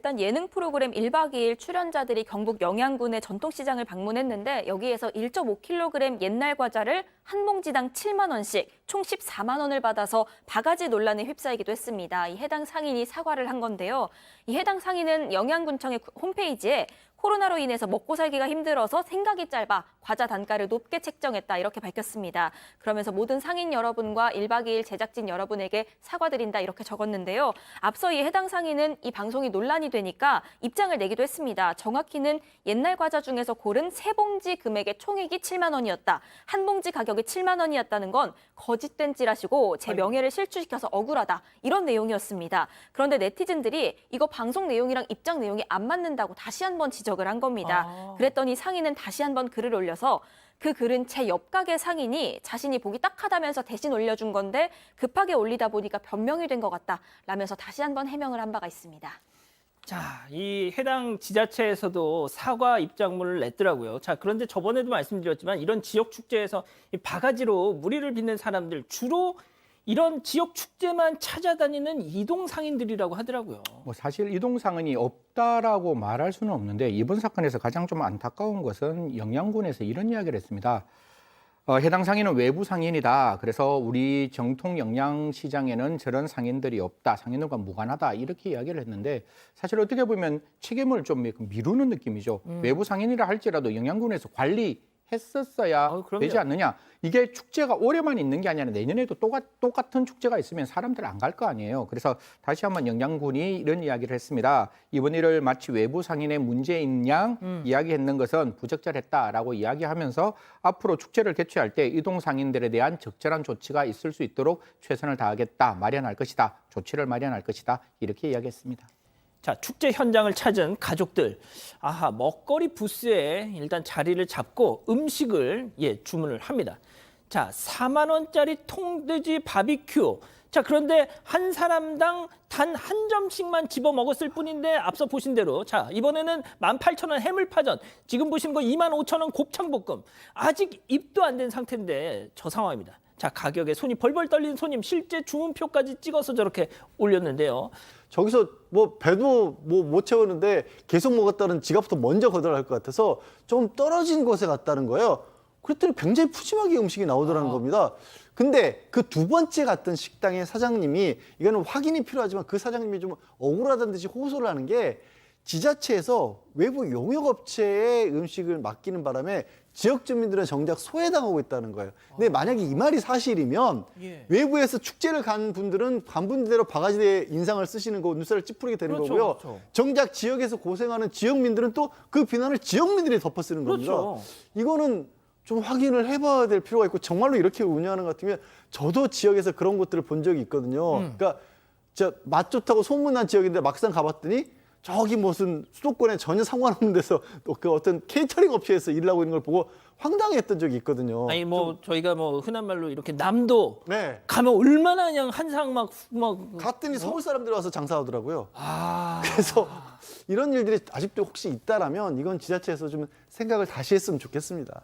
일단 예능 프로그램 1박 2일 출연자들이 경북 영양군의 전통시장을 방문했는데 여기에서 1.5kg 옛날 과자를 한 봉지당 7만 원씩 총 14만 원을 받아서 바가지 논란에 휩싸이기도 했습니다. 이 해당 상인이 사과를 한 건데요. 이 해당 상인은 영양군청의 홈페이지에 코로나로 인해서 먹고 살기가 힘들어서 생각이 짧아 과자 단가를 높게 책정했다 이렇게 밝혔습니다. 그러면서 모든 상인 여러분과 1박 2일 제작진 여러분에게 사과드린다 이렇게 적었는데요. 앞서 이 해당 상인은 이 방송이 논란이 되니까 입장을 내기도 했습니다. 정확히는 옛날 과자 중에서 고른 3봉지 금액의 총액이 7만 원이었다. 한 봉지 가격이 7만 원이었다는 건 거짓된 찌라시고 제 명예를 실추시켜서 억울하다. 이런 내용이었습니다. 그런데 네티즌들이 이거 방송 내용이랑 입장 내용이 안 맞는다고 다시 한번 지적을 한 겁니다. 그랬더니 상인은 다시 한번 글을 올려서 그 글은 제 옆 가게 상인이 자신이 보기 딱하다면서 대신 올려준 건데 급하게 올리다 보니까 변명이 된 것 같다 라면서 다시 한번 해명을 한 바가 있습니다. 자, 이 해당 지자체에서도 사과 입장문을 냈더라고요. 자, 그런데 저번에도 말씀드렸지만 이런 지역 축제에서 이 바가지로 무리를 빚는 사람들 주로 이런 지역 축제만 찾아다니는 이동 상인들이라고 하더라고요. 뭐 사실 이동 상인이 없다라고 말할 수는 없는데 이번 사건에서 가장 좀 안타까운 것은 영양군에서 이런 이야기를 했습니다. 해당 상인은 외부 상인이다. 그래서 우리 정통 영양시장에는 저런 상인들이 없다. 상인들과 무관하다. 이렇게 이야기를 했는데 사실 어떻게 보면 책임을 좀 미루는 느낌이죠. 외부 상인이라 할지라도 영양군에서 관리했었어야 되지 않느냐. 이게 축제가 올해만 있는 게 아니라 내년에도 똑같은 축제가 있으면 사람들 안 갈 거 아니에요. 그래서 다시 한번 영양군이 이런 이야기를 했습니다. 이번 일을 마치 외부 상인의 문제인 양 이야기했는 것은 부적절했다라고 이야기하면서 앞으로 축제를 개최할 때 이동 상인들에 대한 적절한 조치가 있을 수 있도록 최선을 다하겠다, 마련할 것이다, 조치를 마련할 것이다 이렇게 이야기했습니다. 자, 축제 현장을 찾은 가족들. 아하, 먹거리 부스에 일단 자리를 잡고 음식을 주문을 합니다. 자, 4만 원짜리 통돼지 바비큐. 자, 그런데 한 사람당 단 한 점씩만 집어 먹었을 뿐인데 앞서 보신 대로 자, 이번에는 18,000원 해물파전. 지금 보신 거 25,000원 곱창볶음. 아직 입도 안 된 상태인데 저 상황입니다. 자, 가격에 손이 벌벌 떨리는 손님 실제 주문표까지 찍어서 저렇게 올렸는데요. 저기서 뭐 배도 뭐 못 채우는데 계속 먹었다는 지갑부터 먼저 거절할 것 같아서 좀 떨어진 곳에 갔다는 거예요. 그랬더니 굉장히 푸짐하게 음식이 나오더라는 겁니다. 근데 그 두 번째 갔던 식당의 사장님이 이거는 확인이 필요하지만 그 사장님이 좀 억울하다는 듯이 호소를 하는 게 지자체에서 외부 용역업체에 음식을 맡기는 바람에 지역 주민들은 정작 소외당하고 있다는 거예요. 근데 만약에 이 말이 사실이면 외부에서 축제를 간 분들은 간 분대로 바가지에 인상을 쓰시는 거고 눈살을 찌푸리게 되는 거고요. 그렇죠. 정작 지역에서 고생하는 지역민들은 또 그 비난을 지역민들이 덮어쓰는 겁니다. 이거는 좀 확인을 해봐야 될 필요가 있고 정말로 이렇게 운영하는 것 같으면 저도 지역에서 그런 것들을 본 적이 있거든요. 그러니까 맛 좋다고 소문난 지역인데 막상 가봤더니 저기 무슨 수도권에 전혀 상관없는 데서 또 그 어떤 케이터링 업체에서 일을 하고 있는 걸 보고 황당했던 적이 있거든요. 아니 뭐 저희가 뭐 흔한 말로 이렇게 남도 가면 얼마나 그냥 한상 막 갔더니 서울 사람들이 와서 장사하더라고요. 그래서 이런 일들이 아직도 혹시 있다라면 이건 지자체에서 좀 생각을 다시 했으면 좋겠습니다.